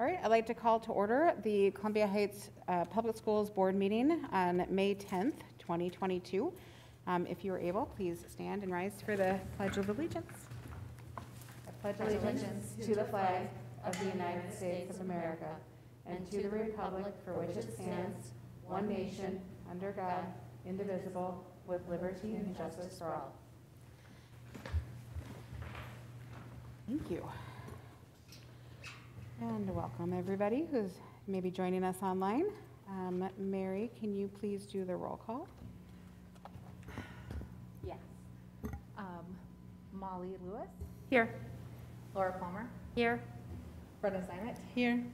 All right, I'd like to call to order the Columbia Heights Public Schools Board meeting on May 10th, 2022. If you are able, please stand and rise for the Pledge of Allegiance. I pledge allegiance to the flag of the United States of America and to the republic for which it stands, one nation, under God, indivisible, with liberty and justice for all. Thank you. And welcome everybody who's maybe joining us online. Mary, can you please do the roll call? Yes. Molly Lewis. Here. Laura Palmer. Here. Brenna Zimet. Here.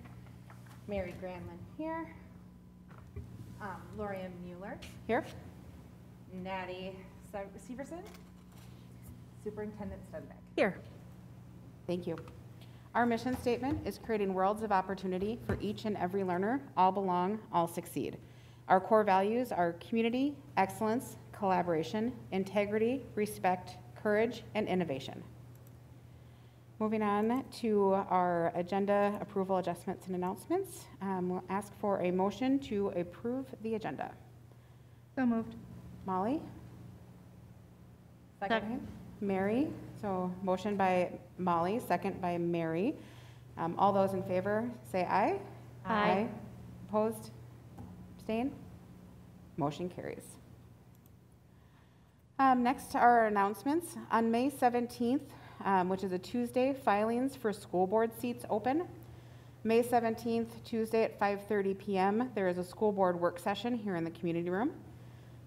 Mary Granlund here. Lorian Mueller. Here. Natty Severson. Superintendent Stenbeck. Here. Thank you. Our mission statement is creating worlds of opportunity for each and every learner. All belong, all succeed. Our core values are community, excellence, collaboration, integrity, respect, courage, and innovation. Moving on to our agenda approval adjustments and announcements. We'll ask for a motion to approve the agenda. So moved. Molly? Second. Mary? So motion by Molly, second by Mary. All those in favor say aye. Aye. Opposed? Abstain? Motion carries. Next are our announcements. On May 17th, which is a Tuesday, filings for school board seats open. May 17th, Tuesday at 5:30 p.m., there is a school board work session here in the community room.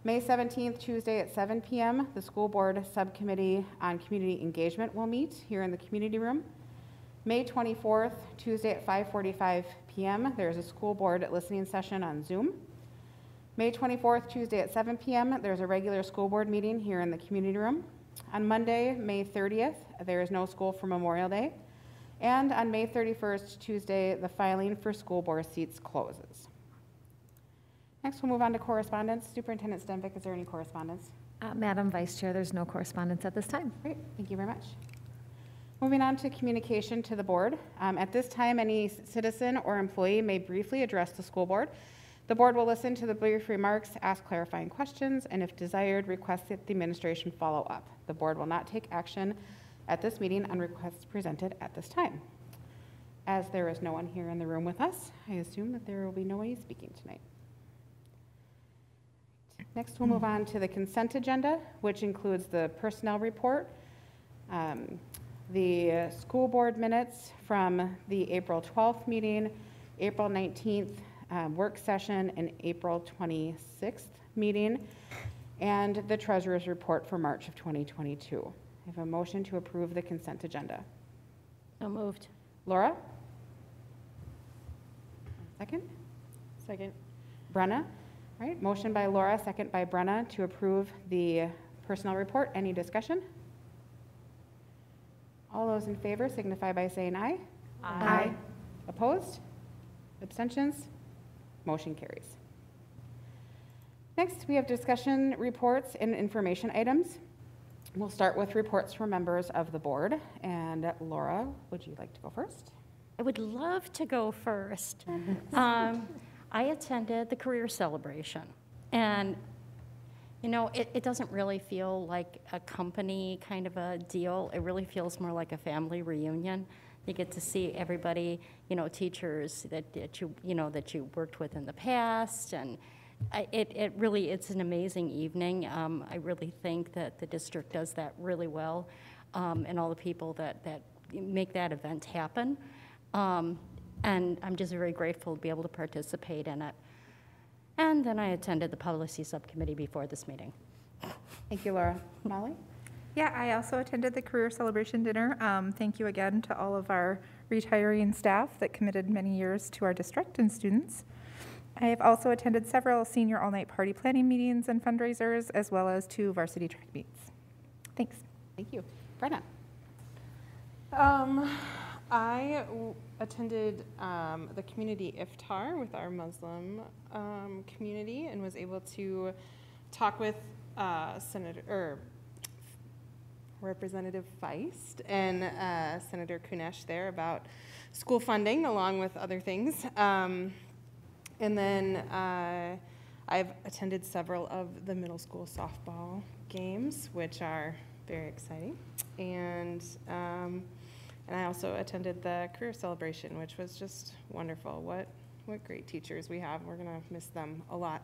May 17th, Tuesday at 7 p.m., the School Board Subcommittee on Community Engagement will meet here in the community room. May 24th, Tuesday at 5:45 p.m., there's a school board listening session on Zoom. May 24th, Tuesday at 7 p.m., there's a regular school board meeting here in the community room. On Monday, May 30th, there is no school for Memorial Day. And on May 31st, Tuesday, the filing for school board seats closes. Next, we'll move on to correspondence. Superintendent Stenbeck, is there any correspondence? Madam Vice Chair, there's no correspondence at this time. Great, thank you very much. Moving on to communication to the board. At this time, any citizen or employee may briefly address the school board. The board will listen to the brief remarks, ask clarifying questions, and if desired, request that the administration follow up. The board will not take action at this meeting on requests presented at this time. As there is no one here in the room with us, I assume that there will be nobody speaking tonight. Next, we'll move on to the consent agenda, which includes the personnel report, the school board minutes from the April 12th meeting, April 19th work session, and April 26th meeting, and the treasurer's report for March of 2022. I have a motion to approve the consent agenda. So moved. Laura? Second? Second. Brenna? All right, motion by Laura, second by Brenna to approve the personnel report. Any discussion? All those in favor signify by saying aye. Aye. Opposed? Abstentions? Motion carries. Next, we have discussion reports and information items. We'll start with reports from members of the board. And Laura, would you like to go first? I would love to go first. I attended the career celebration, and you know, it doesn't really feel like a company kind of a deal. It really feels more like a family reunion. You get to see everybody, you know, teachers that you worked with in the past, and it's an amazing evening. I really think that the district does that really well, and all the people that make that event happen. And I'm just very grateful to be able to participate in it. And then I attended the policy subcommittee before this meeting. Thank you, Laura. Molly? Yeah, I also attended the career celebration dinner. Thank you again to all of our retiring staff that committed many years to our district and students. I have also attended several senior all-night party planning meetings and fundraisers, as well as 2 varsity track meets. Thanks. Thank you. Brenna? I attended the community iftar with our Muslim community and was able to talk with Representative Feist and Senator Kunesh there about school funding along with other things. And then I've attended several of the middle school softball games, which are very exciting. And I also attended the career celebration, which was just wonderful. What great teachers we have. We're going to miss them a lot.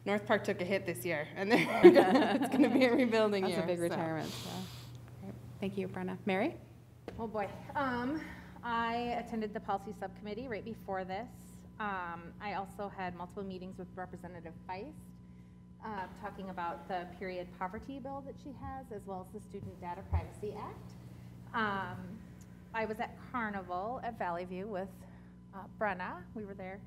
North Park took a hit this year, and it's going to be a rebuilding That's year. a big retirement. So. Great. Thank you, Brenna. Mary? Oh boy. I attended the policy subcommittee right before this. I also had multiple meetings with Representative Feist, talking about the period poverty bill that she has, as well as the Student Data Privacy Act. I was at Carnival at Valley View with Brenna. We were there.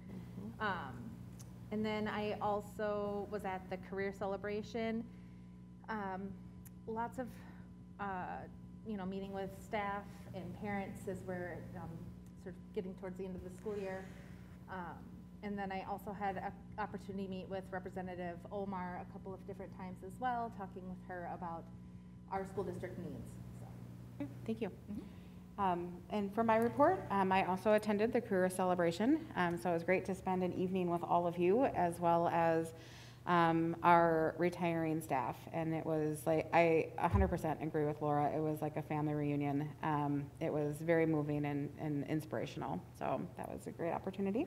And then I also was at the career celebration. Lots of, meeting with staff and parents as we're sort of getting towards the end of the school year. And then I also had an opportunity to meet with Representative Omar a couple of different times as well, talking with her about our school district needs. So. Thank you. And for my report, I also attended the career celebration. So it was great to spend an evening with all of you, as well as our retiring staff. And it was like, I 100% agree with Laura. It was like a family reunion. It was very moving and inspirational. So that was a great opportunity.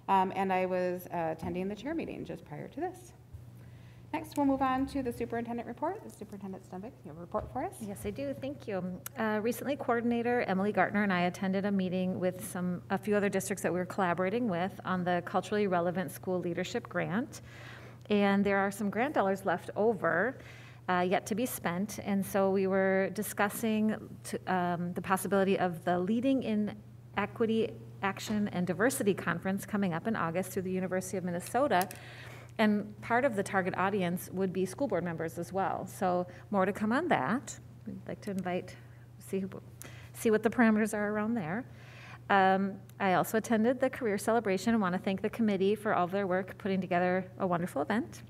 And I was attending the chair meeting just prior to this. Next, we'll move on to the superintendent report. Superintendent Stenbeck, you have a report for us? Yes, I do. Thank you. Recently, coordinator Emily Gartner and I attended a meeting with a few other districts that we were collaborating with on the Culturally Relevant School Leadership Grant. And there are some grant dollars left over yet to be spent. And so we were discussing the possibility of the Leading in Equity, Action, and Diversity Conference coming up in August through the University of Minnesota. And part of the target audience would be school board members as well. So more to come on that. We'd like to see what the parameters are around there. I also attended the career celebration and want to thank the committee for all of their work putting together a wonderful event.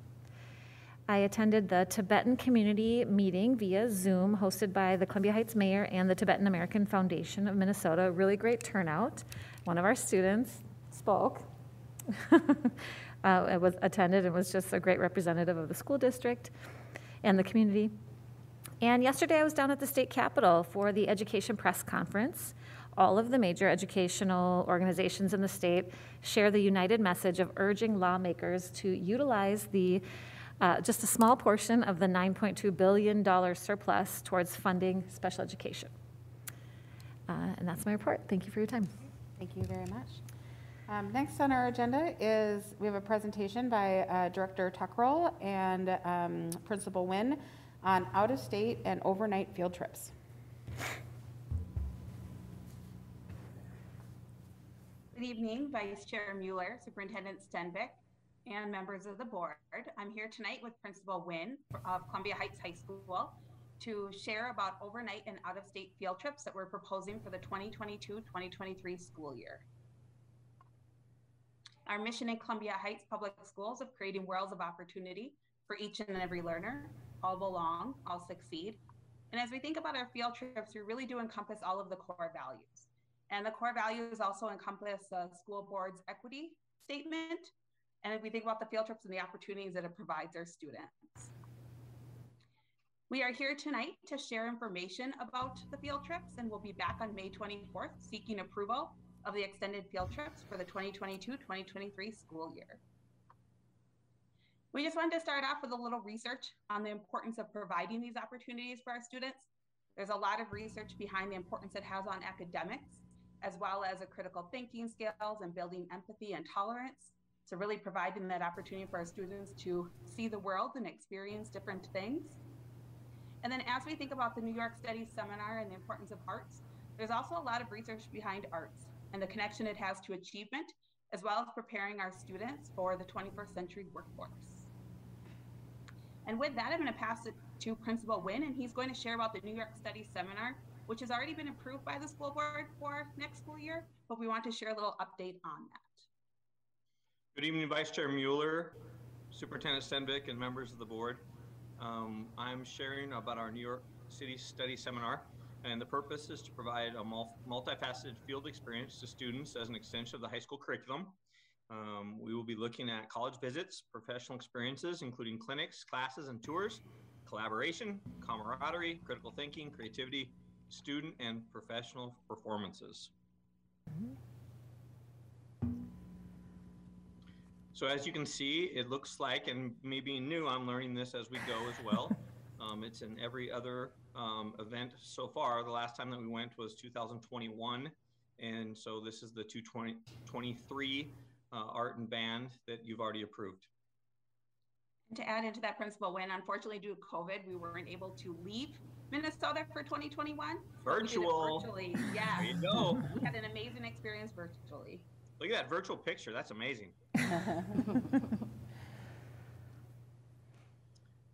I attended the Tibetan community meeting via Zoom hosted by the Columbia Heights Mayor and the Tibetan American Foundation of Minnesota. Really great turnout. One of our students spoke. It was attended and was just a great representative of the school district and the community. And yesterday I was down at the state capitol for the Education Press Conference. All of the major educational organizations in the state share the united message of urging lawmakers to utilize just a small portion of the $9.2 billion surplus towards funding special education. And that's my report. Thank you for your time. Thank you very much. Next on our agenda is we have a presentation by Director Tuckrell and Principal Wynn on out-of-state and overnight field trips. Good evening, Vice Chair Mueller, Superintendent Stenbeck, and members of the board. I'm here tonight with Principal Wynn of Columbia Heights High School to share about overnight and out-of-state field trips that we're proposing for the 2022-2023 school year. Our mission in Columbia Heights Public Schools of creating worlds of opportunity for each and every learner, all belong, all succeed. And as we think about our field trips, we really do encompass all of the core values. And the core values also encompass the school board's equity statement. And if we think about the field trips and the opportunities that it provides our students. We are here tonight to share information about the field trips, and we'll be back on May 24th seeking approval of the extended field trips for the 2022-2023 school year. We just wanted to start off with a little research on the importance of providing these opportunities for our students. There's a lot of research behind the importance it has on academics, as well as a critical thinking skills and building empathy and tolerance. So really providing that opportunity for our students to see the world and experience different things. And then as we think about the New York Study Seminar and the importance of arts, there's also a lot of research behind arts and the connection it has to achievement, as well as preparing our students for the 21st century workforce. And with that, I'm going to pass it to Principal Wynn, and he's going to share about the New York Study Seminar, which has already been approved by the school board for next school year, but we want to share a little update on that. Good evening, Vice Chair Mueller, Superintendent Stenbeck, and members of the board. I'm sharing about our New York City Study Seminar. And the purpose is to provide a multifaceted field experience to students as an extension of the high school curriculum. We will be looking at college visits, professional experiences, including clinics, classes, and tours, collaboration, camaraderie, critical thinking, creativity, student and professional performances. So as you can see, it looks like, and me being new, I'm learning this as we go as well. It's in every other event so far. The last time that we went was 2021. And so this is the 2023 art and band that you've already approved. And to add into that, Principal, when unfortunately due to COVID, we weren't able to leave Minnesota for 2021. Virtual. Virtually, yeah. There you go. We had an amazing experience virtually. Look at that virtual picture. That's amazing.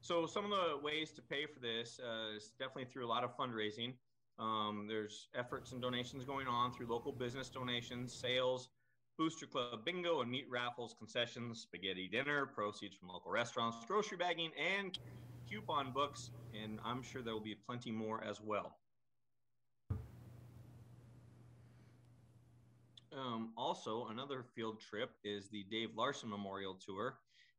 So some of the ways to pay for this is definitely through a lot of fundraising. There's efforts and donations going on through local business donations, sales, booster club bingo and meat raffles, concessions, spaghetti dinner, proceeds from local restaurants, grocery bagging, and coupon books. And I'm sure there will be plenty more as well. Also, another field trip is the Dave Larsen Memorial Tour.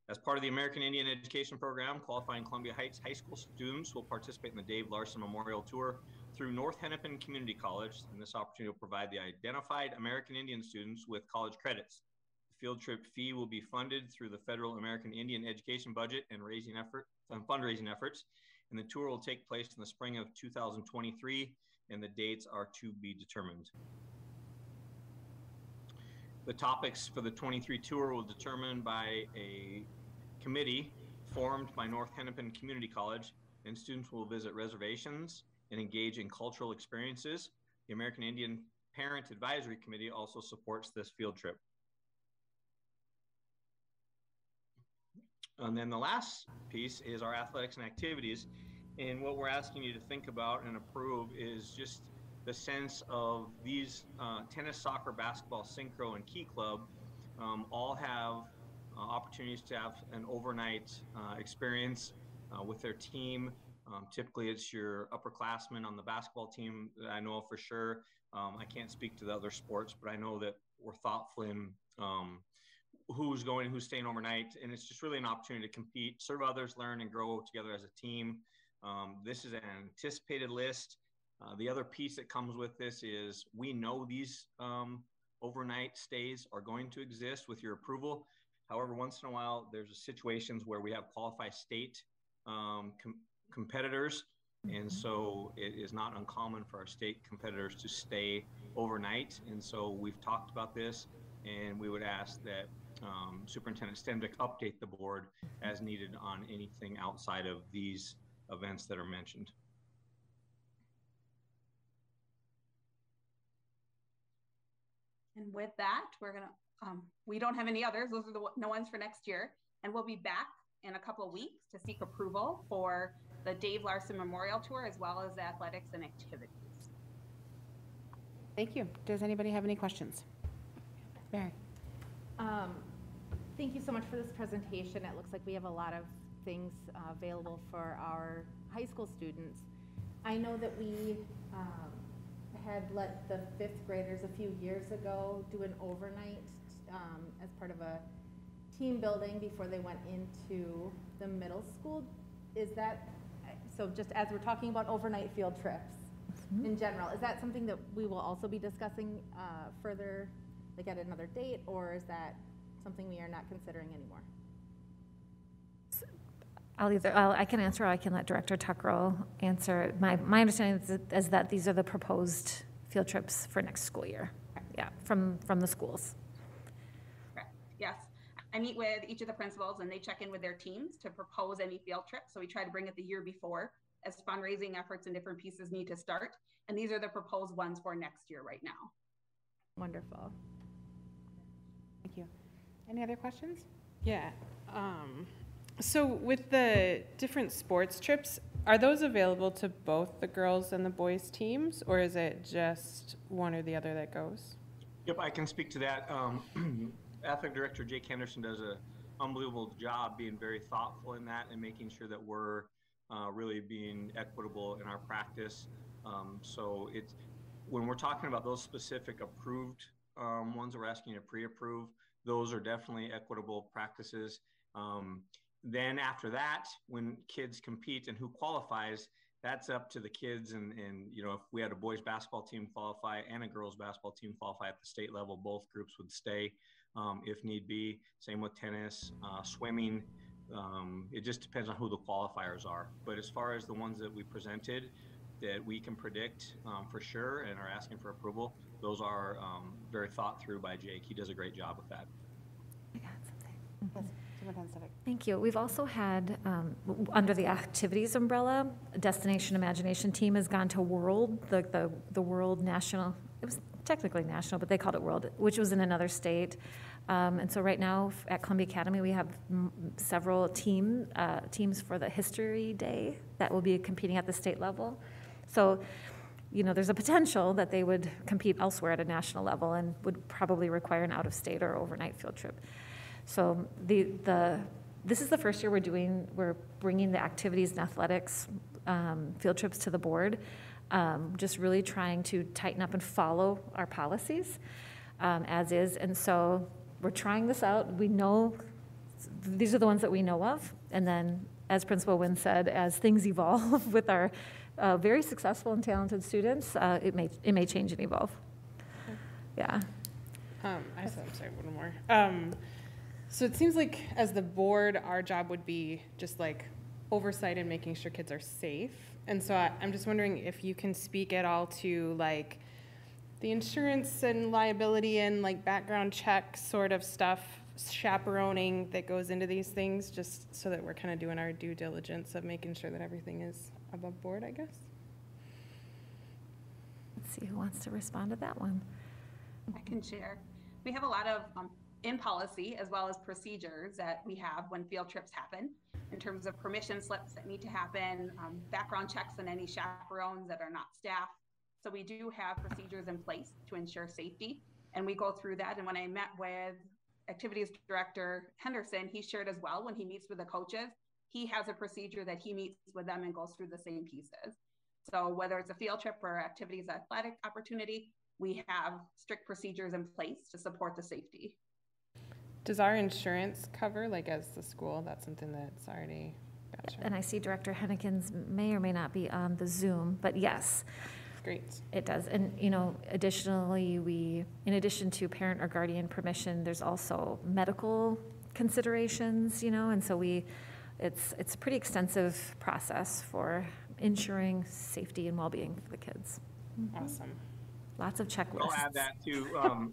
As part of the American Indian Education Program, qualifying Columbia Heights High School students will participate in the Dave Larsen Memorial Tour through North Hennepin Community College, and this opportunity will provide the identified American Indian students with college credits. The field trip fee will be funded through the federal American Indian education budget and fundraising efforts, and the tour will take place in the spring of 2023, and the dates are to be determined. The topics for the 23 tour will be determined by a committee formed by North Hennepin Community College, and students will visit reservations and engage in cultural experiences. The American Indian Parent Advisory Committee also supports this field trip. And then the last piece is our athletics and activities. And what we're asking you to think about and approve is just the sense of these tennis, soccer, basketball, synchro, and key club all have opportunities to have an overnight experience with their team. Typically, it's your upperclassmen on the basketball team that I know of for sure. I can't speak to the other sports, but I know that we're thoughtful in who's going, who's staying overnight, and it's just really an opportunity to compete, serve others, learn, and grow together as a team. This is an anticipated list. The other piece that comes with this is we know these overnight stays are going to exist with your approval. However, once in a while, there's situations where we have qualified state competitors. And so it is not uncommon for our state competitors to stay overnight. And so we've talked about this, and we would ask that Superintendent Stenbeck update the board as needed on anything outside of these events that are mentioned. And with that, we're gonna, we don't have any others. Those are the no ones for next year. And we'll be back in a couple of weeks to seek approval for the Dave Larsen Memorial Tour, as well as the athletics and activities. Thank you. Does anybody have any questions? Mary. Thank you so much for this presentation. It looks like we have a lot of things available for our high school students. I know that we had let the 5th graders a few years ago do an overnight as part of a team building before they went into the middle school. Is that, so just as we're talking about overnight field trips in general, is that something that we will also be discussing further, like at another date, or is that something we are not considering anymore? I can answer, or I can let Director Tuckrell answer. My understanding is that these are the proposed field trips for next school year. Yeah, from the schools. Correct. Yes. I meet with each of the principals, and they check in with their teams to propose any field trip. So we try to bring it the year before as fundraising efforts and different pieces need to start. And these are the proposed ones for next year right now. Wonderful. Thank you. Any other questions? Yeah. So with the different sports trips, are those available to both the girls and the boys teams, or is it just one or the other that goes? Yep, I can speak to that. Athletic Director Jake Henderson does an unbelievable job being very thoughtful in that and making sure that we're really being equitable in our practice. So it's, when we're talking about those specific approved ones we're asking you to pre-approve, those are definitely equitable practices. Then after that, when kids compete and who qualifies, that's up to the kids. And you know, if we had a boys basketball team qualify and a girls basketball team qualify at the state level, both groups would stay if need be. Same with tennis, swimming. It just depends on who the qualifiers are. But as far as the ones that we presented that we can predict for sure and are asking for approval, those are very thought through by Jake. He does a great job with that. Thank you. We've also had, under the activities umbrella, Destination Imagination team has gone to World, the World National, it was technically national, but they called it World, which was in another state. And so right now at Columbia Academy, we have several teams for the History Day that will be competing at the state level. So, you know, there's a potential that they would compete elsewhere at a national level and would probably require an out-of-state or overnight field trip. So this is the first year we're bringing the activities and athletics field trips to the board, just really trying to tighten up and follow our policies as is. And so we're trying this out. We know these are the ones that we know of. And then, as Principal Wynn said, as things evolve with our very successful and talented students, it may change and evolve. Yeah. I'm sorry, one more. So it seems like as the board, our job would be just like oversight and making sure kids are safe. And so I'm just wondering if you can speak at all to like the insurance and liability and like background check sort of stuff, chaperoning that goes into these things, just so that we're kind of doing our due diligence of making sure that everything is above board, I guess. Let's see who wants to respond to that one. I can share. We have a lot of in policy as well as procedures that we have when field trips happen in terms of permission slips that need to happen, background checks on any chaperones that are not staff. So we do have procedures in place to ensure safety, and we go through that. And when I met with Activities Director Henderson, he shared as well, when he meets with the coaches, he has a procedure that he meets with them and goes through the same pieces. So whether it's a field trip or activities athletic opportunity, we have strict procedures in place to support the safety. Does our insurance cover, like as the school, that's something that's already, gotcha. And I see Director Hennekins may or may not be on the Zoom, but yes. Great. It does. And, you know, additionally, in addition to parent or guardian permission, there's also medical considerations, you know, and so it's a pretty extensive process for ensuring safety and well-being for the kids. Awesome. Lots of checklists. I'll add that to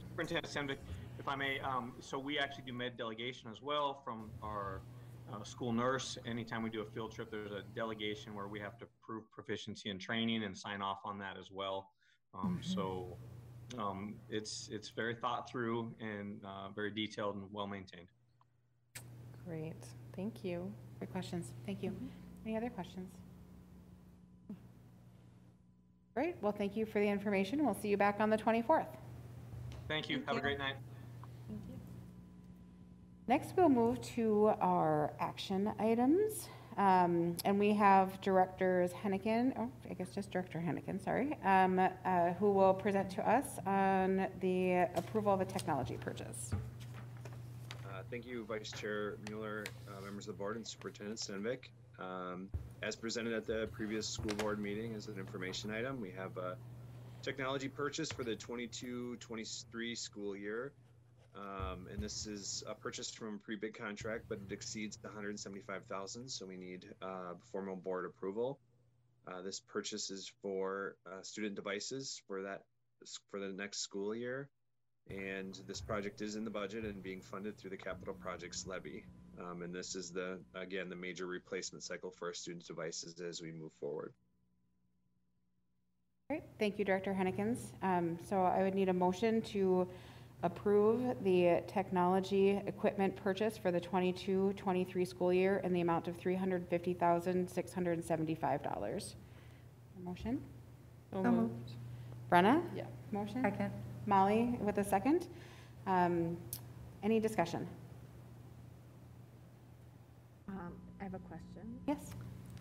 Superintendent Semdick, if I may. So we actually do med delegation as well from our school nurse. Anytime we do a field trip, there's a delegation where we have to prove proficiency in training and sign off on that as well. So it's very thought through and very detailed and well maintained. Great, thank you. Great questions, thank you. Any other questions? Great, well, thank you for the information. We'll see you back on the 24th. Thank you, have a great night. Next, we'll move to our action items. And we have Directors Henneken, I guess just Director Henneken, sorry, who will present to us on the approval of a technology purchase. Thank you, Vice Chair Mueller, members of the board, and Superintendent Stenvik. As presented at the previous school board meeting as an information item, we have a technology purchase for the 22-23 school year. And this is a purchase from a pre-bid contract, but it exceeds $175,000, so we need formal board approval. This purchase is for student devices for the next school year, and this project is in the budget and being funded through the capital projects levy. And this is again the major replacement cycle for our student devices as we move forward. Great, thank you, Director Hennekens. So I would need a motion to approve the technology equipment purchase for the 22-23 school year in the amount of $350,675. Motion? So moved. Brenna? Yeah. Motion? Second. Molly with a second. Any discussion? I have a question. Yes.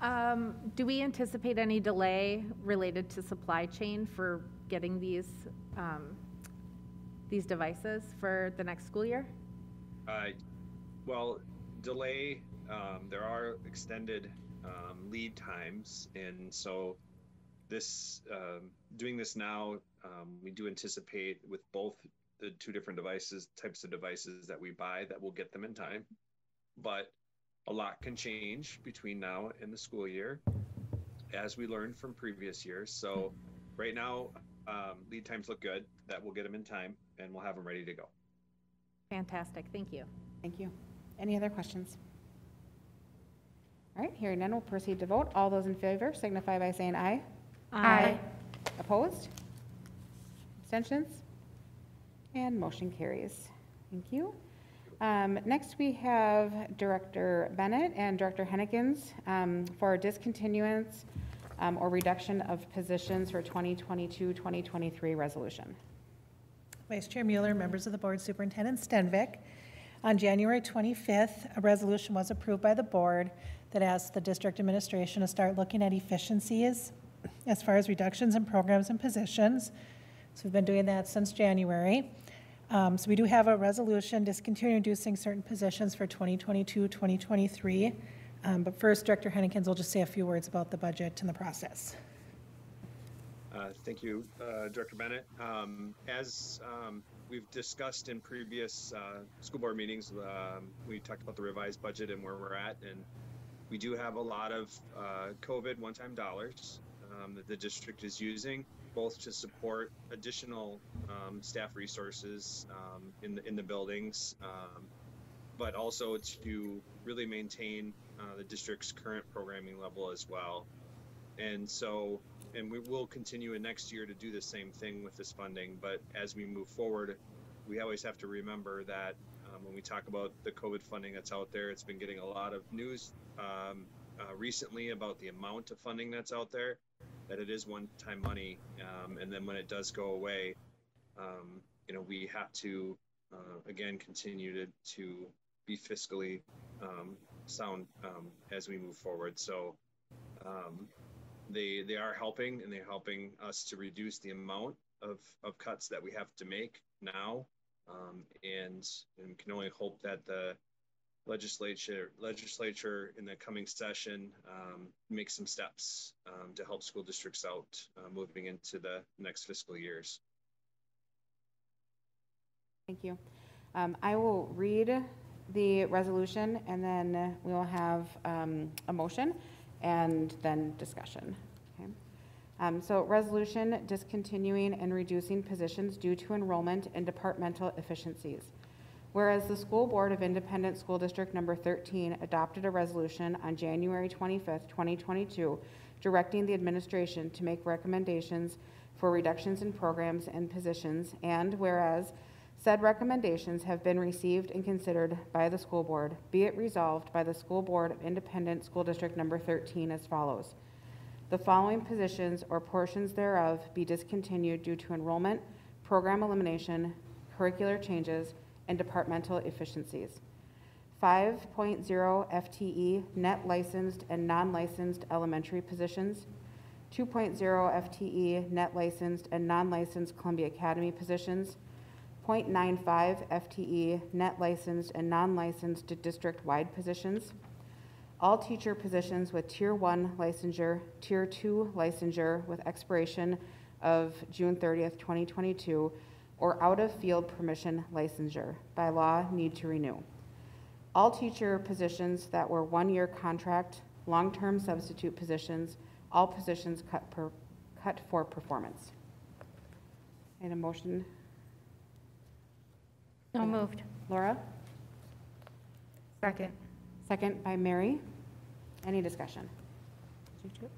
Do we anticipate any delay related to supply chain for getting these devices for the next school year? Well, delay, there are extended lead times, and so this doing this now, we do anticipate with both the two different types of devices that we buy, that we'll get them in time. But a lot can change between now and the school year, as we learned from previous years. So right now, lead times look good, that we'll get them in time and we'll have them ready to go. Fantastic, thank you. Thank you. Any other questions? All right, hearing none, we'll proceed to vote. All those in favor signify by saying aye. Aye. Opposed? Abstentions? And motion carries. Thank you. Next, we have Director Bennett and Director Hennekins for discontinuance or reduction of positions for 2022-2023 resolution. Vice Chair Mueller, members of the board, Superintendent Stenvik. On January 25th, a resolution was approved by the board that asked the district administration to start looking at efficiencies as far as reductions in programs and positions. So we've been doing that since January. So we do have a resolution discontinuing reducing certain positions for 2022-2023. But first, Director Hennekins will just say a few words about the budget and the process. Thank you, Director Bennett. As we've discussed in previous school board meetings, we talked about the revised budget and where we're at, and we do have a lot of COVID one-time dollars that the district is using, both to support additional staff resources in the buildings, but also to really maintain the district's current programming level as well. And we will continue in next year to do the same thing with this funding. But as we move forward, we always have to remember that when we talk about the COVID funding that's out there, it's been getting a lot of news recently about the amount of funding that's out there, that it is one-time money. And then when it does go away, we have to, again, continue to be fiscally sound as we move forward. So they are helping, and they're helping us to reduce the amount of cuts that we have to make now, and can only hope that the legislature in the coming session makes some steps to help school districts out moving into the next fiscal years. Thank you. I will read the resolution, and then we will have a motion and then discussion. Okay. So resolution discontinuing and reducing positions due to enrollment and departmental efficiencies. Whereas the School Board of Independent School District Number 13 adopted a resolution on January 25th, 2022, directing the administration to make recommendations for reductions in programs and positions, and whereas said recommendations have been received and considered by the school board, be it resolved by the School Board of Independent School District Number 13 as follows. The following positions or portions thereof be discontinued due to enrollment, program elimination, curricular changes, and departmental efficiencies. 5.0 FTE net licensed and non-licensed elementary positions, 2.0 FTE net licensed and non-licensed Columbia Academy positions, 0.95 FTE net licensed and non-licensed district-wide positions, all teacher positions with Tier 1 licensure, Tier 2 licensure with expiration of June 30th, 2022, or out-of-field permission licensure, by law need to renew. All teacher positions that were one-year contract, long-term substitute positions, all positions cut for performance. And a motion? So moved. Laura? Second. Second by Mary. Any discussion? It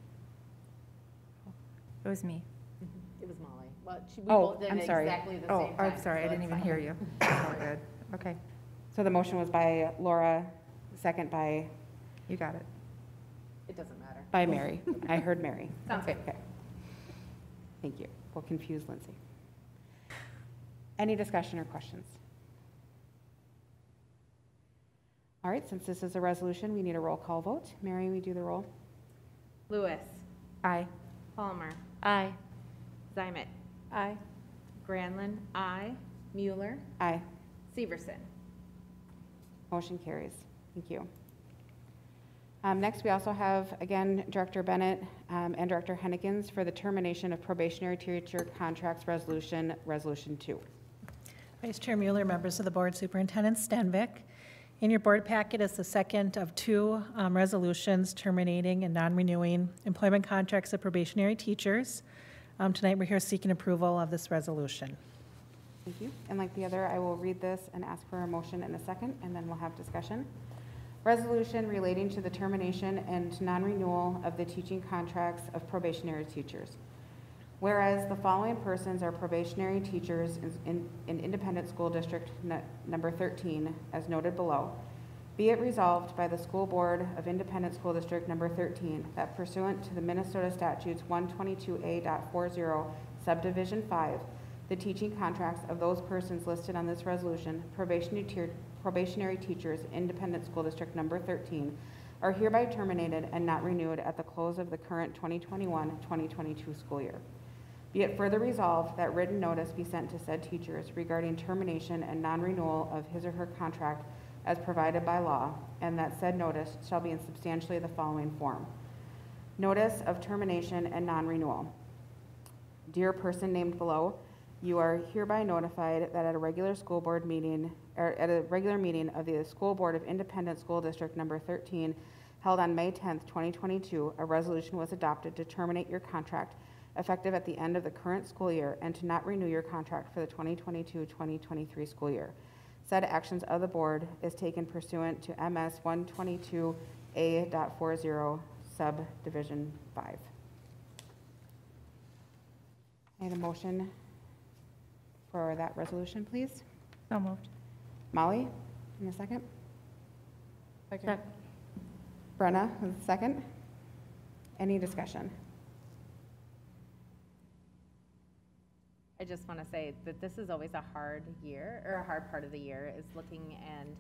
was me. It was Molly. Well, we Oh, both did I'm sorry. exactly the Oh, same time. I'm sorry, I so didn't it's even fine. hear you. All good. Okay, So the motion was by Laura, second by you got it. It doesn't matter. Mary. I heard Mary. Sounds good. Okay. Thank you. We'll confuse Lindsay. Any discussion or questions? All right, since this is a resolution, we need a roll call vote. Mary, we do the roll. Lewis. Aye. Palmer. Aye. Zymet. Aye. Granlund, aye. Mueller. Aye. Severson. Motion carries. Thank you. Next, we also have, again, Director Bennett and Director Hennekins for the termination of probationary teacher contracts resolution, Resolution 2. Vice Chair Mueller, members of the board, Superintendent Stenvick. In your board packet is the second of two resolutions terminating and non-renewing employment contracts of probationary teachers. Tonight, we're here seeking approval of this resolution. Thank you. And like the other, I will read this and ask for a motion in a second, and then we'll have discussion. Resolution relating to the termination and non-renewal of the teaching contracts of probationary teachers. Whereas the following persons are probationary teachers in Independent School District number 13, as noted below, be it resolved by the School Board of Independent School District number 13 that pursuant to the Minnesota Statutes 122A.40 subdivision 5, the teaching contracts of those persons listed on this resolution, probationary teachers, Independent School District number 13, are hereby terminated and not renewed at the close of the current 2021-2022 school year. Be it further resolved that written notice be sent to said teachers regarding termination and non-renewal of his or her contract as provided by law, and that said notice shall be in substantially the following form. Notice of termination and non-renewal. Dear person named below, you are hereby notified that at a regular school board meeting, or at a regular meeting of the School Board of Independent School District number 13, held on May 10th, 2022, a resolution was adopted to terminate your contract effective at the end of the current school year and to not renew your contract for the 2022-2023 school year. Said actions of the board is taken pursuant to MS 122A.40 subdivision 5. I need a motion for that resolution, please. So moved. Molly, in a second. Second. Brenna, in a second. Any discussion? I just want to say that this is always a hard year, or a hard part of the year, is looking and,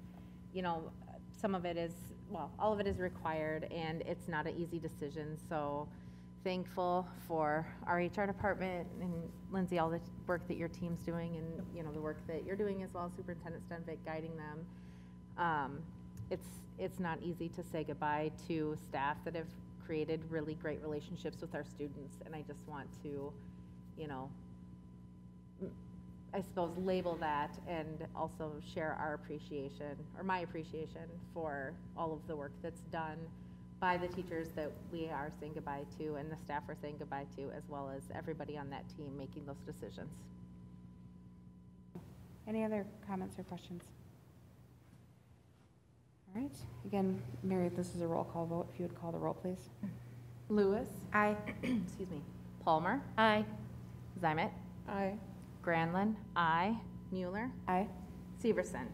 you know, some of it is, well, all of it is required, and it's not an easy decision. So thankful for our HR department and Lindsay, all the work that your team's doing, and, you know, the work that you're doing as well, Superintendent Stenvick guiding them. It's not easy to say goodbye to staff that have created really great relationships with our students, and I just want to, you know, I suppose label that and also share our appreciation, or my appreciation, for all of the work that's done by the teachers that we are saying goodbye to and the staff we're saying goodbye to, as well as everybody on that team making those decisions. Any other comments or questions? All right. Again, Mary, this is a roll call vote. If you would call the roll, please. Lewis. Aye. Excuse me. Palmer. Aye. Zymet. Aye. Granlund, aye. Mueller. Aye. Severson.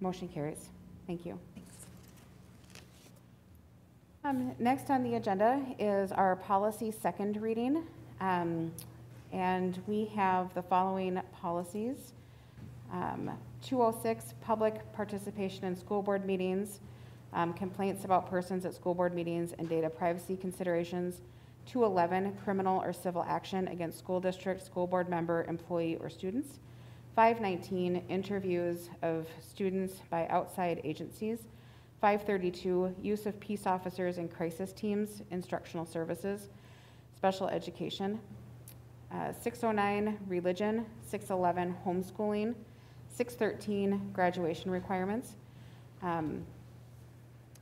Motion carries. Thank you. Next on the agenda is our policy second reading. And we have the following policies. 206, public participation in school board meetings, complaints about persons at school board meetings and data privacy considerations. 211, criminal or civil action against school district, school board member, employee, or students. 519, interviews of students by outside agencies. 532, use of peace officers in crisis teams, instructional services, special education. 609, religion. 611, homeschooling. 613, graduation requirements.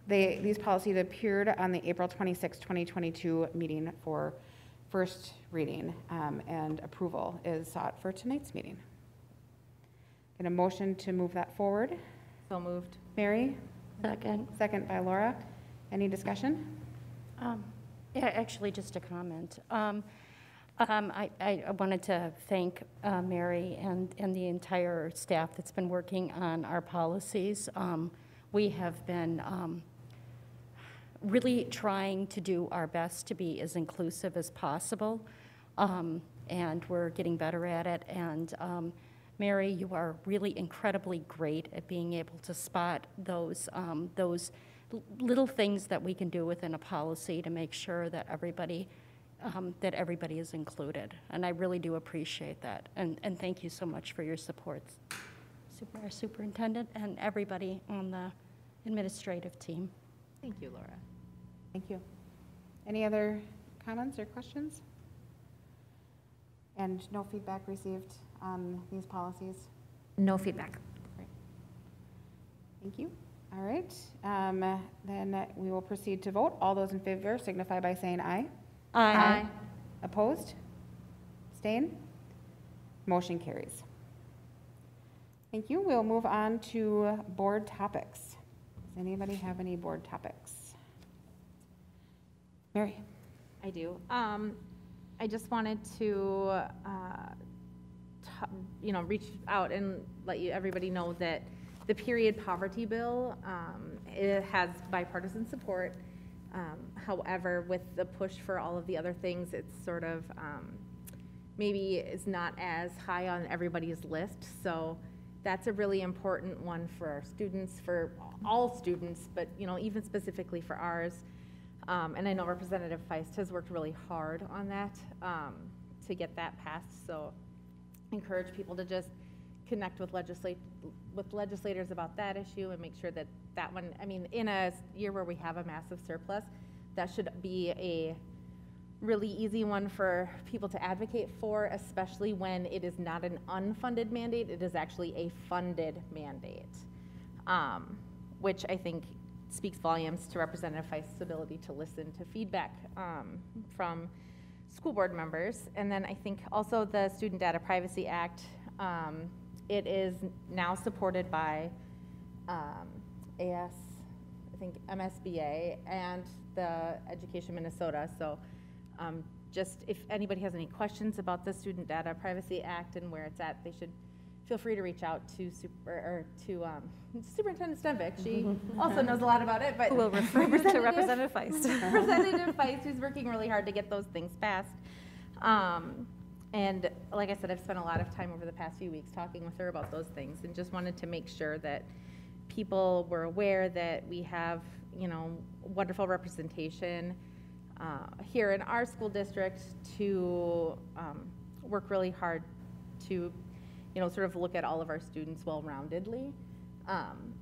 These policies appeared on the April 26, 2022 meeting for first reading, and approval is sought for tonight's meeting. Get a motion to move that forward. So moved. Mary? Second. Second by Laura. Any discussion? Yeah, actually, just a comment. I wanted to thank Mary and the entire staff that's been working on our policies. We have been really trying to do our best to be as inclusive as possible, and we're getting better at it. And Mary, you are really incredibly great at being able to spot those little things that we can do within a policy to make sure that everybody is included. And I really do appreciate that. And thank you so much for your support, our superintendent and everybody on the administrative team. Thank you, Laura. Thank you. Any other comments or questions? And no feedback received on these policies? No feedback. Great. Thank you. All right. Then we will proceed to vote. All those in favor signify by saying aye. Aye. Opposed? Abstain? Motion carries. Thank you. We'll move on to board topics. Does anybody have any board topics? Mary? I do. I just wanted to, reach out and let everybody know that the period poverty bill, it has bipartisan support. However, with the push for all of the other things, it's sort of maybe is not as high on everybody's list. So that's a really important one for our students, for all students, but even specifically for ours. And I know Representative Feist has worked really hard on that to get that passed. So encourage people to just connect with legislators about that issue and make sure that that one, in a year where we have a massive surplus, that should be a really easy one for people to advocate for, especially when it is not an unfunded mandate, it is actually a funded mandate, which I think speaks volumes to Representative Feist's ability to listen to feedback from school board members. And then I think also the Student Data Privacy Act, it is now supported by MSBA and the Education Minnesota. So just if anybody has any questions about the Student Data Privacy Act and where it's at, they should feel free to reach out to Superintendent Stenvik. She also knows a lot about it, but We'll refer you to Representative Feist. Representative Feist, who's working really hard to get those things passed. And like I said, I've spent a lot of time over the past few weeks talking with her about those things, and just wanted to make sure that people were aware that we have, wonderful representation here in our school district to work really hard to, sort of look at all of our students well-roundedly.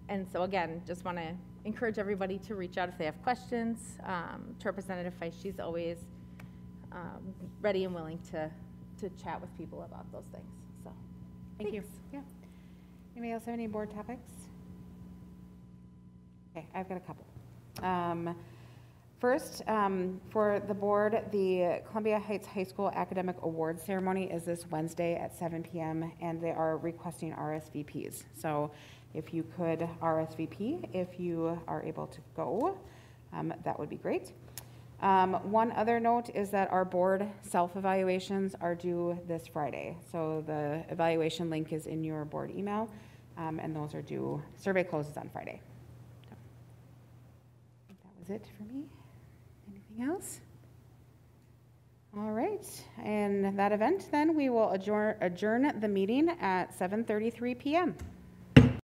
And so again, just want to encourage everybody to reach out if they have questions to Representative Feist. She's always ready and willing to chat with people about those things. So, Thank you. Yeah. Anybody else have any board topics? Okay, I've got a couple. First, for the board, the Columbia Heights High School Academic Awards Ceremony is this Wednesday at 7 p.m. and they are requesting RSVPs. So if you could RSVP, if you are able to go, that would be great. One other note is that our board self-evaluations are due this Friday. So the evaluation link is in your board email, and those are due. Survey closes on Friday. So, I think that was it for me. Anything else? All right, and that event, then we will adjourn the meeting at 7:33 p.m.